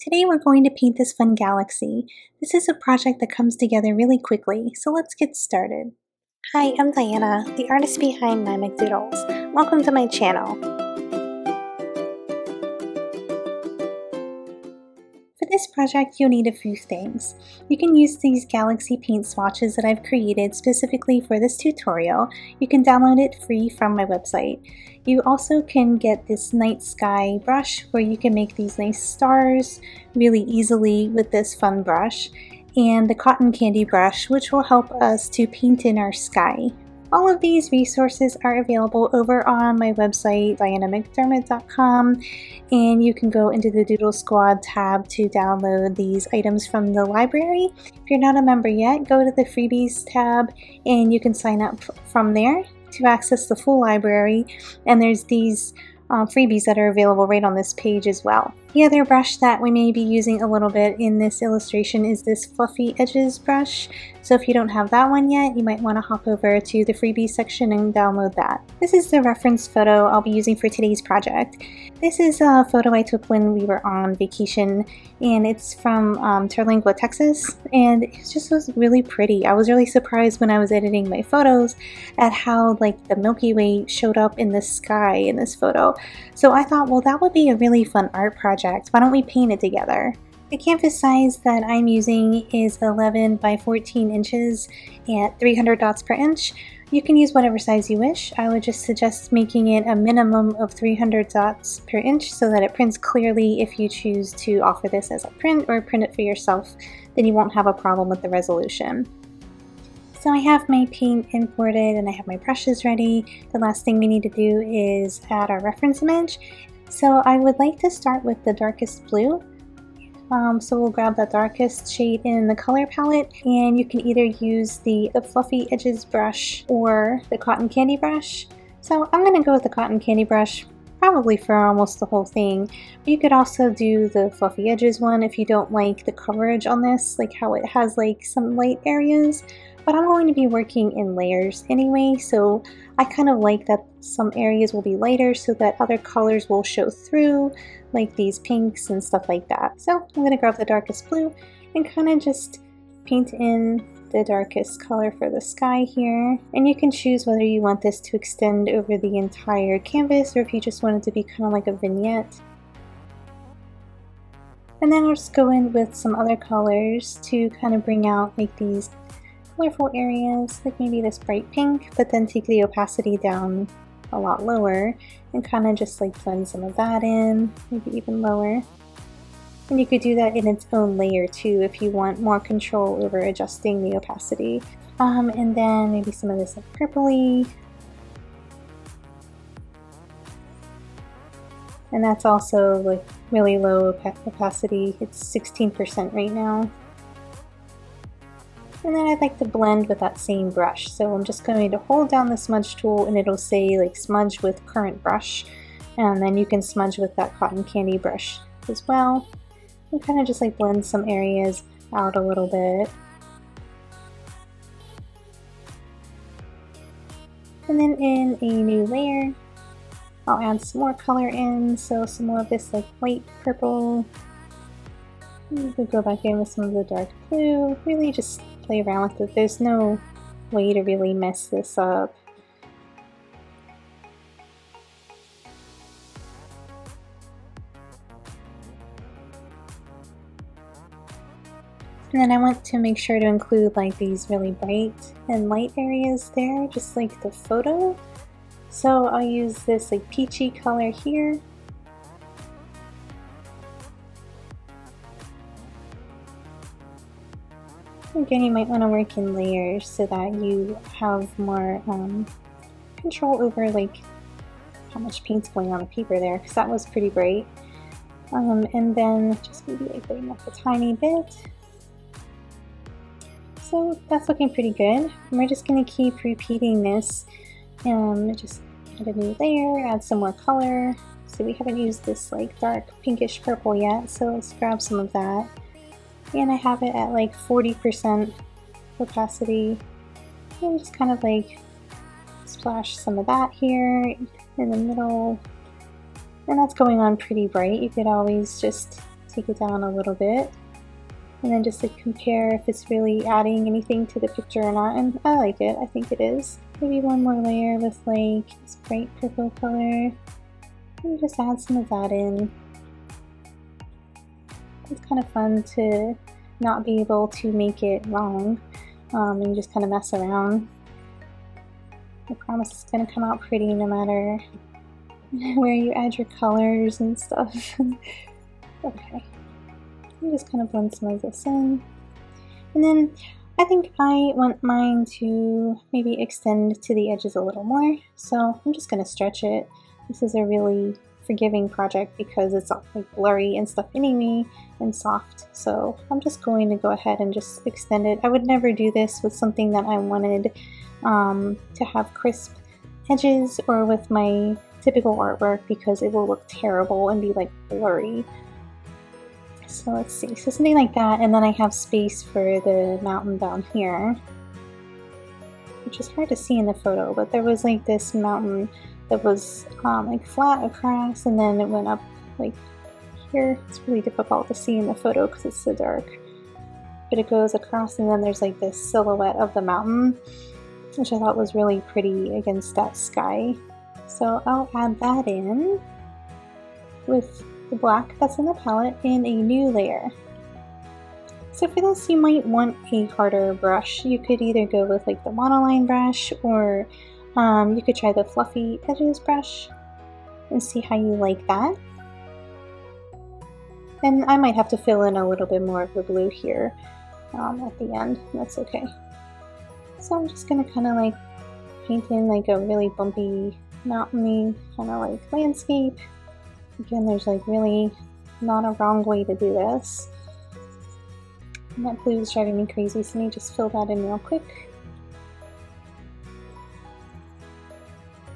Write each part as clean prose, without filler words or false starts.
Today we're going to paint this fun galaxy. This is a project that comes together really quickly, so let's get started. Hi, I'm Diana, the artist behind MyMcDoodles. Welcome to my channel. For this project, you'll need a few things. You can use these galaxy paint swatches that I've created specifically for this tutorial. You can download it free from my website. You also can get this night sky brush where you can make these nice stars really easily with this fun brush, and the cotton candy brush, which will help us to paint in our sky. All of these resources are available over on my website, dianamcdermott.com, and you can go into the Doodle Squad tab to download these items from the library. If you're not a member yet, go to the Freebies tab and you can sign up from there to access the full library, and there's these freebies that are available right on this page as well. The other brush that we may be using a little bit in this illustration is this Fluffy Edges brush. So if you don't have that one yet, you might want to hop over to the freebies section and download that. This is the reference photo I'll be using for today's project. This is a photo I took when we were on vacation, and it's from Terlingua, Texas, and it just was really pretty. I was really surprised when I was editing my photos at how like the Milky Way showed up in the sky in this photo. So I thought, well, that would be a really fun art project. Why don't we paint it together? The canvas size that I'm using is 11 by 14 inches at 300 dots per inch. You can use whatever size you wish. I would just suggest making it a minimum of 300 dots per inch so that it prints clearly. If you choose to offer this as a print or print it for yourself, then you won't have a problem with the resolution. So I have my paint imported and I have my brushes ready. The last thing we need to do is add our reference image. So I would like to start with the darkest blue. So we'll grab the darkest shade in the color palette, and you can either use the Fluffy Edges brush or the cotton candy brush. So I'm going to go with the cotton candy brush probably for almost the whole thing. But you could also do the Fluffy Edges one if you don't like the coverage on this, like how it has like some light areas. But I'm going to be working in layers anyway, so I kind of like that some areas will be lighter so that other colors will show through, like these pinks and stuff like that. So I'm going to grab the darkest blue and kind of just paint in the darkest color for the sky here. And you can choose whether you want this to extend over the entire canvas or if you just want it to be kind of like a vignette. And then I'll just go in with some other colors to kind of bring out like these colorful areas, like maybe this bright pink, but then take the opacity down a lot lower and kind of just like blend some of that in, maybe even lower. And you could do that in its own layer too if you want more control over adjusting the opacity. And then maybe some of this like purpley. And that's also like really low opacity. It's 16% right now. And then I'd like to blend with that same brush. So I'm just going to hold down the smudge tool and it'll say like smudge with current brush. And then you can smudge with that cotton candy brush as well. And kind of just like blend some areas out a little bit. And then in a new layer, I'll add some more color in. So some more of this like light purple. You could go back in with some of the dark blue. Really just play around with it. There's no way to really mess this up. And then I want to make sure to include like these really bright and light areas there, just like the photo. So I'll use this like peachy color here. Again, you might want to work in layers so that you have more control over like how much paint's going on the paper there, because that was pretty bright. And then just maybe like bring up a tiny bit. So that's looking pretty good. And we're just going to keep repeating this. Just add a new layer, add some more color. So we haven't used this like dark pinkish purple yet, so let's grab some of that. And I have it at like 40% opacity. And just kind of like splash some of that here in the middle. And that's going on pretty bright. You could always just take it down a little bit, and then just to compare if it's really adding anything to the picture or not. And I like it, I think it is. Maybe one more layer with like this bright purple color. And just add some of that in. It's kind of fun to not be able to make it wrong, and you just kind of mess around. I promise it's going to come out pretty no matter where you add your colors and stuff. Okay, I'm just kind of blend some of this in. And then I think I want mine to maybe extend to the edges a little more, so I'm just going to stretch it. This is a really forgiving project because it's all like blurry and stuff anyway and soft, so I'm just going to go ahead and just extend it. I would never do this with something that I wanted to have crisp edges or with my typical artwork because it will look terrible and be like blurry. So let's see, so something like that, and then I have space for the mountain down here, which is hard to see in the photo, but there was like this mountain that was like flat across, and then it went up like here. It's really difficult to see in the photo because it's so dark, but it goes across, and then there's like this silhouette of the mountain, which I thought was really pretty against that sky. So I'll add that in with the black that's in the palette in a new layer. So for this you might want a harder brush. You could either go with like the monoline brush, or you could try the fluffy edges brush and see how you like that. And I might have to fill in a little bit more of the blue here at the end. That's okay. So I'm just gonna kind of like paint in like a really bumpy, mountainy kind of like landscape. Again, there's like really not a wrong way to do this. And that blue is driving me crazy, so let me just fill that in real quick.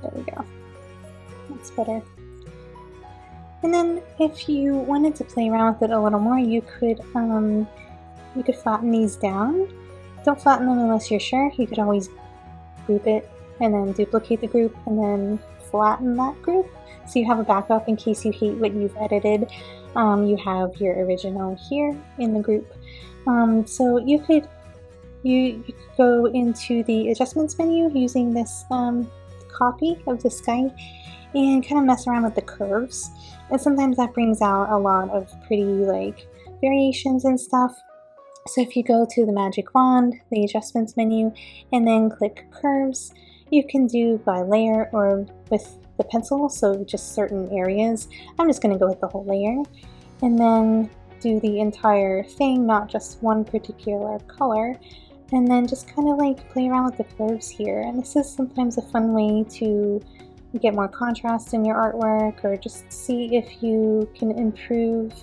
There we go. That's better. And then if you wanted to play around with it a little more, you could flatten these down. Don't flatten them unless you're sure. You could always group it and then duplicate the group and then flatten that group, so you have a backup in case you hate what you've edited. You have your original here in the group. So you could go into the adjustments menu using this copy of the sky and kind of mess around with the curves, and sometimes that brings out a lot of pretty like variations and stuff. So if you go to the magic wand, the adjustments menu, and then click curves, you can do by layer or with the pencil, so just certain areas. I'm just going to go with the whole layer and then do the entire thing, not just one particular color, and then just kind of like play around with the curves here. And this is sometimes a fun way to get more contrast in your artwork, or just see if you can improve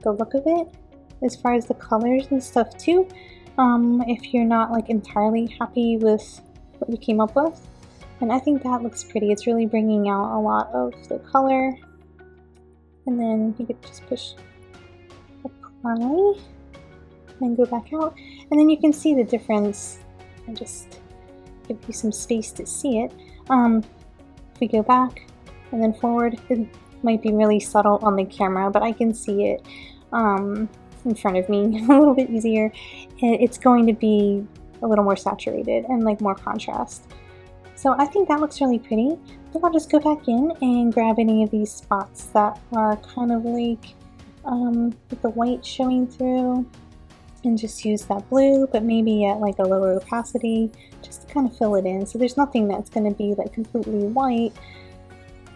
the look of it as far as the colors and stuff too, if you're not like entirely happy with what you came up with. And I think that looks pretty. It's really bringing out a lot of the color. And then you could just push apply and go back out, and then you can see the difference. And just give you some space to see it. If we go back and then forward, it might be really subtle on the camera, but I can see it in front of me a little bit easier. It's going to be a little more saturated and like more contrast. So I think that looks really pretty. Then I'll just go back in and grab any of these spots that are kind of like with the white showing through, and just use that blue, but maybe at like a lower opacity, just to kind of fill it in. So there's nothing that's going to be like completely white,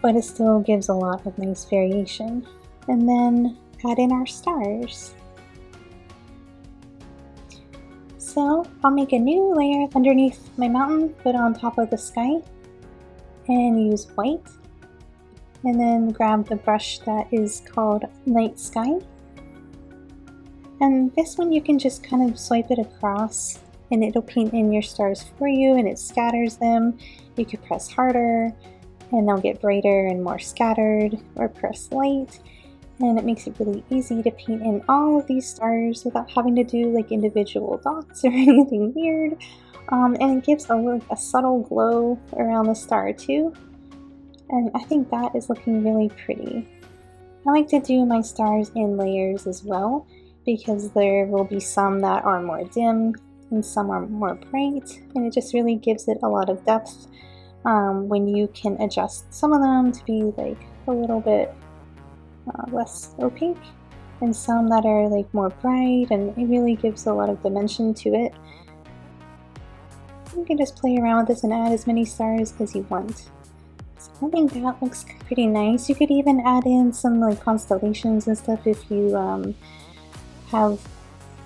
but it still gives a lot of nice variation. And then add in our stars. So I'll make a new layer underneath my mountain, put on top of the sky, and use white. And then grab the brush that is called Night Sky. And this one you can just kind of swipe it across and it'll paint in your stars for you, and it scatters them. You could press harder and they'll get brighter and more scattered, or press light, and it makes it really easy to paint in all of these stars without having to do like individual dots or anything weird. And it gives a subtle glow around the star too. And I think that is looking really pretty. I like to do my stars in layers as well, because there will be some that are more dim and some are more bright, and it just really gives it a lot of depth when you can adjust some of them to be like a little bit less opaque, and some that are like more bright, and it really gives a lot of dimension to it. You can just play around with this and add as many stars as you want. So I think that looks pretty nice. You could even add in some like constellations and stuff if you have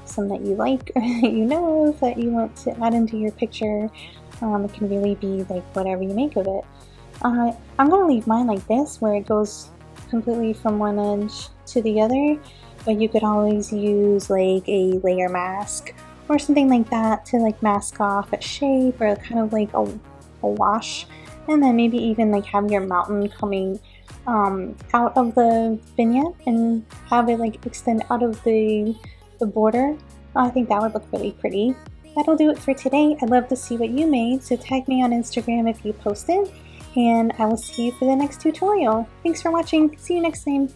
some that you like or that you know that you want to add into your picture. It can really be like whatever you make of it. I'm gonna leave mine like this, where it goes completely from one edge to the other, but you could always use like a layer mask or something like that to like mask off a shape, or kind of like a wash, and then maybe even like have your mountain coming out of the vignette and have it like extend out of the border. I think that would look really pretty. That'll do it for today. I'd love to see what you made, so tag me on Instagram if you posted, and I will see you for the next tutorial. Thanks for watching. See you next time.